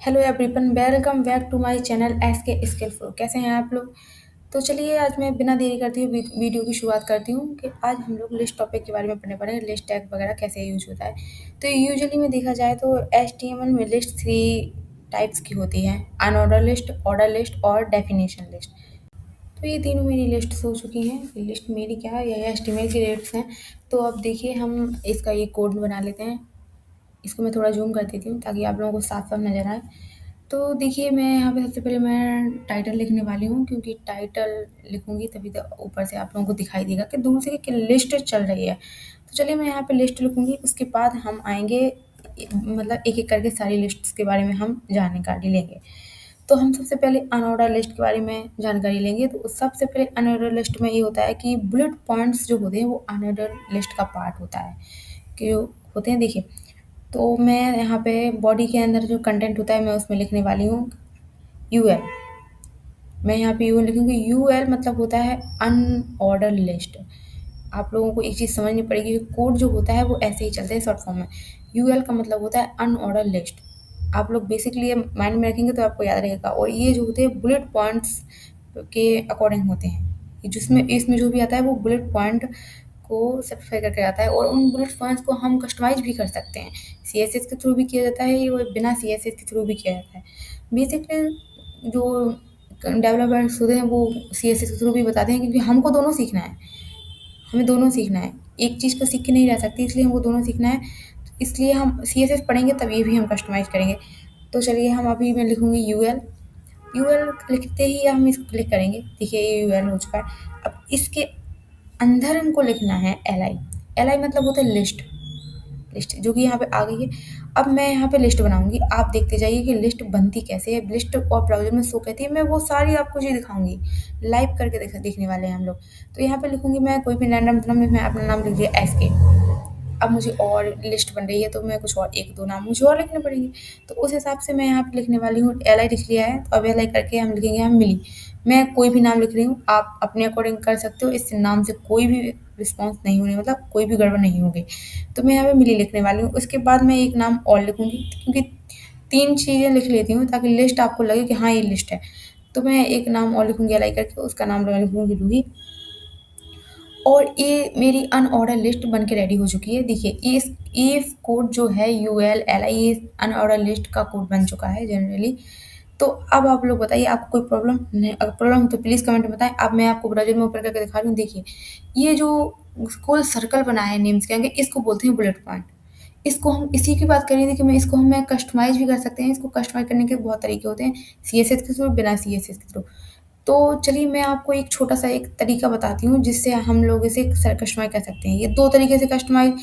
Hello everyone, welcome back to my channel S K skillful. कैसे हैं आप लोग? तो चलिए आज मैं बिना देरी करते हुए वीडियो की शुरुआत करती हूँ कि आज हम लोग लिस्ट टॉपिक के बारे में पढ़ने पड़ेंगे। लिस्ट टैग वगैरह कैसे यूज होता है। तो यूजुअली में देखा जाए तो HTML में लिस्ट थ्री टाइप्स की होती हैं: अनऑर्डर लिस्ट, ऑर्डर लिस्ट और डेफिनेशन लिस्ट। तो ये तीनों मेरी लिस्ट हो चुकी हैं। लिस्ट मेरी क्या है, ये HTML की लिस्ट हैं। तो अब देखिए हम इसका ये कोड बना लेते हैं। इसको मैं थोड़ा जूम कर देती हूँ ताकि आप लोगों को साफ साफ नज़र आए। तो देखिए मैं यहाँ पे सबसे पहले मैं टाइटल लिखने वाली हूँ, क्योंकि टाइटल लिखूँगी तभी तो ऊपर से आप लोगों को दिखाई देगा कि दूर से कि लिस्ट चल रही है। तो चलिए मैं यहाँ पे लिस्ट लिखूँगी, उसके बाद हम आएंगे मतलब एक एक करके सारी लिस्ट्स के बारे में हम जानकारी लेंगे। तो हम सबसे पहले अनऑर्डर लिस्ट के बारे में जानकारी लेंगे। तो सबसे पहले अनऑर्डर लिस्ट में ये होता है कि बुलेट पॉइंट्स जो होते हैं वो अनऑर्डर लिस्ट का पार्ट होता है। क्यों होते हैं देखिए। तो मैं यहाँ पे बॉडी के अंदर जो कंटेंट होता है मैं उसमें लिखने वाली हूँ यूएल। मैं यहाँ पे यूएल लिखूँगी। यूएल मतलब होता है अनऑर्डर लिस्ट। आप लोगों को एक चीज़ समझनी पड़ेगी, कोड जो होता है वो ऐसे ही चलता है शॉर्ट फॉर्म में। यूएल का मतलब होता है अनऑर्डर लिस्ट। आप लोग बेसिकली ये माइंड में रखेंगे तो आपको याद रहेगा। और ये जो होते हैं बुलेट पॉइंट्स के अकॉर्डिंग होते हैं। जिसमें इसमें जो भी आता है वो बुलेट पॉइंट को सेटिस्फाई करके आता है, और उन बुलेट पॉइंट्स को हम कस्टमाइज भी कर सकते हैं। CSS के थ्रू भी किया जाता है और बिना CSS के थ्रू भी किया जाता है। बेसिकली जो डेवलपर्स होते हैं वो CSS के थ्रू भी बताते हैं, क्योंकि हमको दोनों सीखना है। हमें दोनों सीखना है, एक चीज़ को सीख के नहीं रह सकती, इसलिए हमको दोनों सीखना है। तो इसलिए हम CSS पढ़ेंगे तब ये भी हम कस्टमाइज़ करेंगे। तो चलिए हम अभी मैं लिखूँगी यूएल। यूएल लिखते ही हम इसको क्लिक करेंगे। देखिए ये यूएल हो चुका है। अब इसके अंदर हमको लिखना है LI। LI मतलब होता है लिस्ट। लिस्ट जो कि यहाँ पे आ गई है। अब मैं यहाँ पे लिस्ट बनाऊंगी, आप देखते जाइए कि लिस्ट बनती कैसे है। लिस्ट और ब्राउजर में शो कहती है, मैं वो सारी आपको चीज़ दिखाऊंगी। लाइव करके देखने वाले हैं हम लोग। तो यहाँ पे लिखूंगी मैं कोई भी रैंडम नाम, मैं अपना नाम लिख दिया SK। अब मुझे और लिस्ट बन रही है तो मैं कुछ और एक दो नाम मुझे और लिखने पड़ेंगे। तो उस हिसाब से मैं यहाँ पे लिखने वाली हूँ। LI लिख लिया है तो अब LI करके हम लिखेंगे हम मिली। मैं कोई भी नाम लिख रही हूँ, आप अपने अकॉर्डिंग कर सकते हो। इस नाम से कोई भी रिस्पॉन्स नहीं होने, मतलब कोई भी गड़बड़ नहीं होगी। तो मैं यहाँ पे मिली लिखने वाली हूँ। उसके बाद मैं एक नाम और लिखूँगी, क्योंकि तीन चीज़ें लिख लेती हूँ ताकि लिस्ट आपको लगे कि हाँ ये लिस्ट है। तो मैं एक नाम और लिखूँगी LI करके, उसका नाम लिखूँगी रूही। और ये मेरी अनऑर्डर लिस्ट बन के रेडी हो चुकी है। देखिए ये कोड जो है UL LI, ये अनऑर्डर लिस्ट का कोड बन चुका है जनरली। तो अब आप लोग बताइए आपको कोई प्रॉब्लम नहीं, अगर प्रॉब्लम हो तो प्लीज़ कमेंट में बताएं। अब मैं आपको ब्राउज़र में ओपन करके दिखा रही हूँ। देखिए ये जो गोल सर्कल बना है नेम्स के आगे, इसको बोलते हैं बुलेट पॉइंट। इसको हम इसी की बात कर रही थी कि मैं इसको मैं कस्टमाइज़ भी कर सकते हैं। इसको कस्टमाइज़ करने के बहुत तरीके होते हैं, CSS के थ्रू, बिना CSS के थ्रू। तो चलिए मैं आपको एक छोटा-सा एक तरीका बताती हूँ जिससे हम लोग इसे कस्टमाइज़ कर सकते हैं। ये 2 तरीके से कस्टमाइज़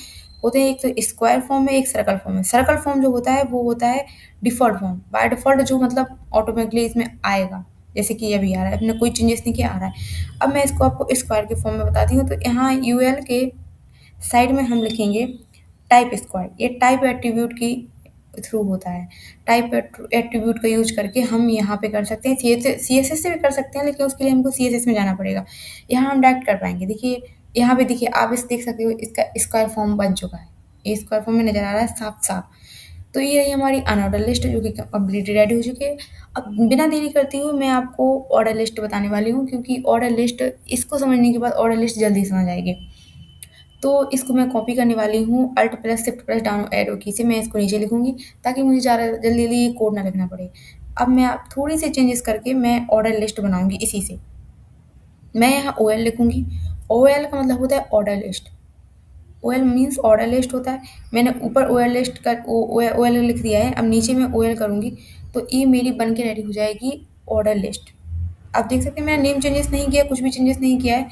होते हैं, एक तो स्क्वायर फॉर्म में, एक सर्कल फॉर्म में। सर्कल फॉर्म जो होता है वो होता है डिफ़ॉल्ट फॉर्म, बाय डिफ़ॉल्ट, जो मतलब ऑटोमेटिकली इसमें आएगा। जैसे कि अभी आ रहा है, हमने कोई चेंजेस नहीं किया, आ रहा है। अब मैं इसको आपको स्क्वायर के फॉर्म में बताती हूँ। तो यहाँ UL के साइड में हम लिखेंगे टाइप स्क्वायर। ये टाइप एट्रीब्यूट की थ्रू होता है। टाइप एट्रीब्यूट का यूज करके हम यहाँ पे कर सकते हैं। CSS से भी कर सकते हैं, लेकिन उसके लिए हमको CSS में जाना पड़ेगा। यहाँ हम डायरेक्ट कर पाएंगे। देखिए यहाँ पे देखिए, आप इस देख सकते हो, इसका स्क्वायर फॉर्म बन चुका है। ये स्क्वायर फॉर्म में नजर आ रहा है साफ साफ। तो ये रही हमारी अनऑर्डर लिस्ट जो कि कम्प्लीटली रेडी हो चुकी है। अब बिना देरी करती हुए मैं आपको ऑर्डर लिस्ट बताने वाली हूँ, क्योंकि ऑर्डर लिस्ट, इसको समझने के बाद ऑर्डर लिस्ट जल्दी समझ आएगी। तो इसको मैं कॉपी करने वाली हूँ, alt plus shift plus down arrow key से मैं इसको नीचे लिखूँगी, ताकि मुझे ज़्यादा जल्दी जल्दी ये कोड ना लिखना पड़े। अब मैं आप थोड़ी सी चेंजेस करके मैं ऑर्डर लिस्ट बनाऊँगी इसी से। मैं यहाँ OL लिखूँगी। OL का मतलब होता है order list. OL means order list होता है। मैंने ऊपर OL लिस्ट कर OL लिख दिया है। अब नीचे मैं OL करूँगी तो ये मेरी बन के रेडी हो जाएगी ऑर्डर लिस्ट। आप देख सकते हैं मैंने नेम चेंजेस नहीं किया, कुछ भी चेंजेस नहीं किया है।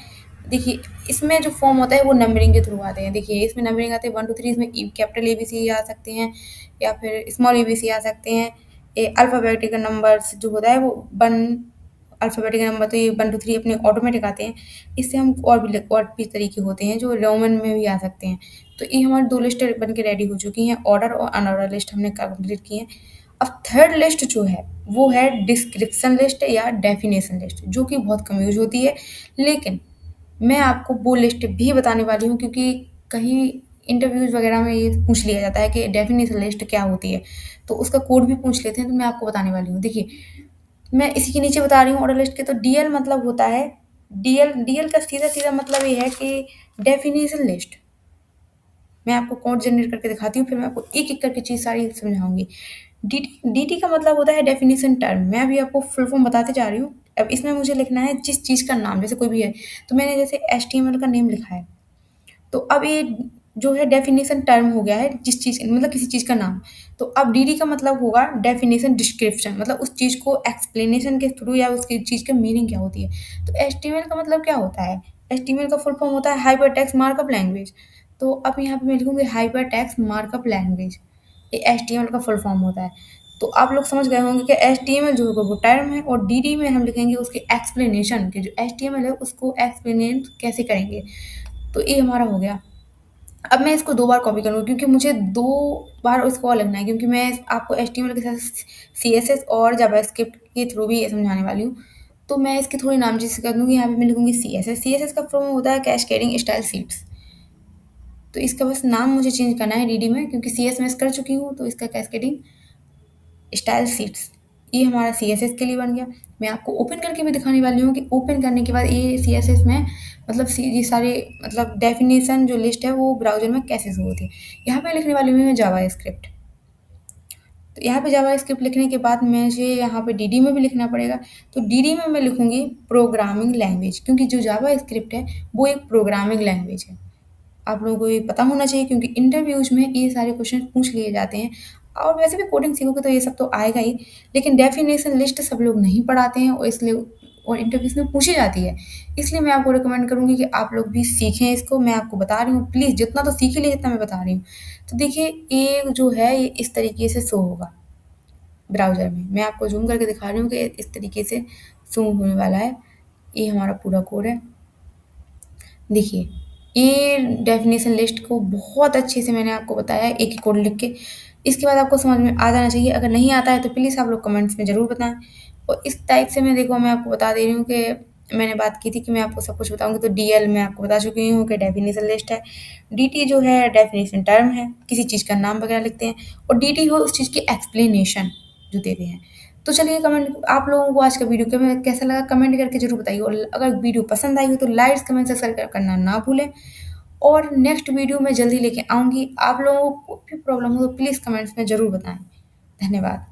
देखिए इसमें जो फॉर्म होता है वो नंबरिंग के थ्रू आते हैं। देखिए इसमें नंबरिंग आते हैं 1 2 3। इसमें कैपिटल ABC आ सकते हैं या फिर स्मॉल ABC आ सकते हैं। ये अल्फ़ाबेटिकल नंबर्स जो होता है वो अल्फ़ाबेटिकल नंबर, तो ये 1 2 3 अपने ऑटोमेटिक आते हैं। इससे हम और भी तरीके होते हैं जो रोमन में भी आ सकते हैं। तो ये हमारी 2 लिस्ट बन के रेडी हो चुकी हैं। ऑर्डर और अनऑर्डर लिस्ट हमने कंप्लीट की है। अब थर्ड लिस्ट जो है वो है डिस्क्रिप्शन लिस्ट या डेफिनेशन लिस्ट, जो कि बहुत कम यूज होती है। लेकिन मैं आपको वो लिस्ट भी बताने वाली हूँ, क्योंकि कहीं इंटरव्यूज़ वगैरह में ये पूछ लिया जाता है कि डेफिनेशन लिस्ट क्या होती है, तो उसका कोड भी पूछ लेते हैं, तो मैं आपको बताने वाली हूँ। देखिए, मैं इसी के नीचे बता रही हूँ ऑर्डर लिस्ट के, तो डीएल मतलब होता है, डीएल का सीधा-सीधा मतलब ये है कि डेफिनेशन लिस्ट। मैं आपको कोड जनरेट करके दिखाती हूँ, फिर मैं आपको एक-एक करके चीज़ सारी समझाऊँगी। डीटी का मतलब होता है डेफिनेशन टर्म। मैं अभी आपको फुल फॉर्म बताते जा रही हूँ। अब इसमें मुझे लिखना है जिस चीज़ का नाम, जैसे कोई भी है, तो मैंने जैसे एचटीएमएल का नेम लिखा है, तो अब ये जो है डेफिनेशन टर्म हो गया है, जिस चीज़ मतलब किसी चीज़ का नाम। तो अब डीडी का मतलब होगा डेफिनेशन डिस्क्रिप्शन, मतलब उस चीज़ को एक्सप्लेनेशन के थ्रू या उसकी चीज़ की मीनिंग क्या होती है। तो एचटीएमएल का मतलब क्या होता है? एचटीएमएल का फुल फॉर्म होता है हाइपरटेक्स्ट मार्कअप लैंग्वेज। तो अब यहाँ पे मैं लिखूँगी हाइपरटेक्स्ट मार्कअप लैंग्वेज, ये एचटीएमएल का फुल फॉर्म होता है। तो आप लोग समझ गए होंगे कि एचटीएमएल जो होगा वो टर्म है, और डीडी में हम लिखेंगे उसके एक्सप्लेनेशन के, जो एचटीएमएल है उसको एक्सप्लेन कैसे करेंगे। तो ये हमारा हो गया। अब मैं इसको 2 बार कॉपी करूँगी, क्योंकि मुझे 2 बार इसको और लिखना है, क्योंकि मैं आपको एचटीएमएल के साथ सीएसएस और जावास्क्रिप्ट के थ्रू भी ये समझाने वाली हूँ। तो मैं इसकी थोड़ी नाम चीज़ कर दूँगी, यहाँ पे मैं लिखूँगी सीएसएस। सीएसएस का फुल फॉर्म होता है कैस्केडिंग स्टाइल शीट्स। तो इसका बस नाम मुझे चेंज करना है डीडी में, क्योंकि सीएसएस कर चुकी हूँ, तो इसका कैस्केडिंग स्टाइल शीट्स, ये हमारा सीएसएस के लिए बन गया। मैं आपको ओपन करके भी दिखाने वाली हूँ कि ओपन करने के बाद ये सीएसएस में मतलब ये सारे मतलब डेफिनेशन जो लिस्ट है वो ब्राउज़र में कैसे शो होती है। यहाँ पे लिखने वाली हूँ मैं जावास्क्रिप्ट। तो यहाँ पे जावास्क्रिप्ट लिखने के बाद मुझे यहाँ पे डीडी में भी लिखना पड़ेगा। तो डीडी में मैं लिखूँगी प्रोग्रामिंग लैंग्वेज, क्योंकि जो जावास्क्रिप्ट है वो एक प्रोग्रामिंग लैंग्वेज है। आप लोगों को ये पता होना चाहिए, क्योंकि इंटरव्यूज़ में ये सारे क्वेश्चन पूछ लिए जाते हैं, और वैसे भी कोडिंग सीखोगे तो ये सब तो आएगा ही, लेकिन डेफिनेशन लिस्ट सब लोग नहीं पढ़ाते हैं, और इसलिए और इंटरव्यूज़ में पूछी जाती है। इसलिए मैं आपको रिकमेंड करूँगी कि आप लोग भी सीखें इसको। मैं आपको बता रही हूँ, प्लीज़ जितना तो सीख ही लीजिए जितना मैं बता रही हूँ। तो देखिए, ये जो है ये इस तरीके से शो होगा ब्राउज़र में। मैं आपको ज़ूम करके दिखा रही हूँ कि इस तरीके से शो होने वाला है। ये हमारा पूरा कोड है। देखिए, ये डेफिनेशन लिस्ट को बहुत अच्छे से मैंने आपको बताया है एक-एक कोड लिख के। इसके बाद आपको समझ में आ जाना चाहिए। अगर नहीं आता है तो प्लीज़ आप लोग कमेंट्स में ज़रूर बताएँ। और इस टाइप से मैं आपको बता दे रही हूँ कि मैंने बात की थी कि मैं आपको सब कुछ बताऊँगी। तो डीएल मैं आपको बता चुकी हूँ कि डेफिनेशन लिस्ट है। डीटी जो है डेफिनेशन टर्म है, किसी चीज़ का नाम वगैरह लिखते हैं, और डीटी हो उस चीज़ की एक्सप्लेनेशन जो देते हैं। तो चलिए, कमेंट आप लोगों को आज का वीडियो कैसा लगा कमेंट करके ज़रूर बताइए, और अगर वीडियो पसंद आई हो तो लाइक्स कमेंट सब्सक्राइब करना ना भूलें। और नेक्स्ट वीडियो मैं जल्दी लेके आऊँगी। आप लोगों को कोई भी प्रॉब्लम हो तो प्लीज़ कमेंट्स में ज़रूर बताएँ। धन्यवाद।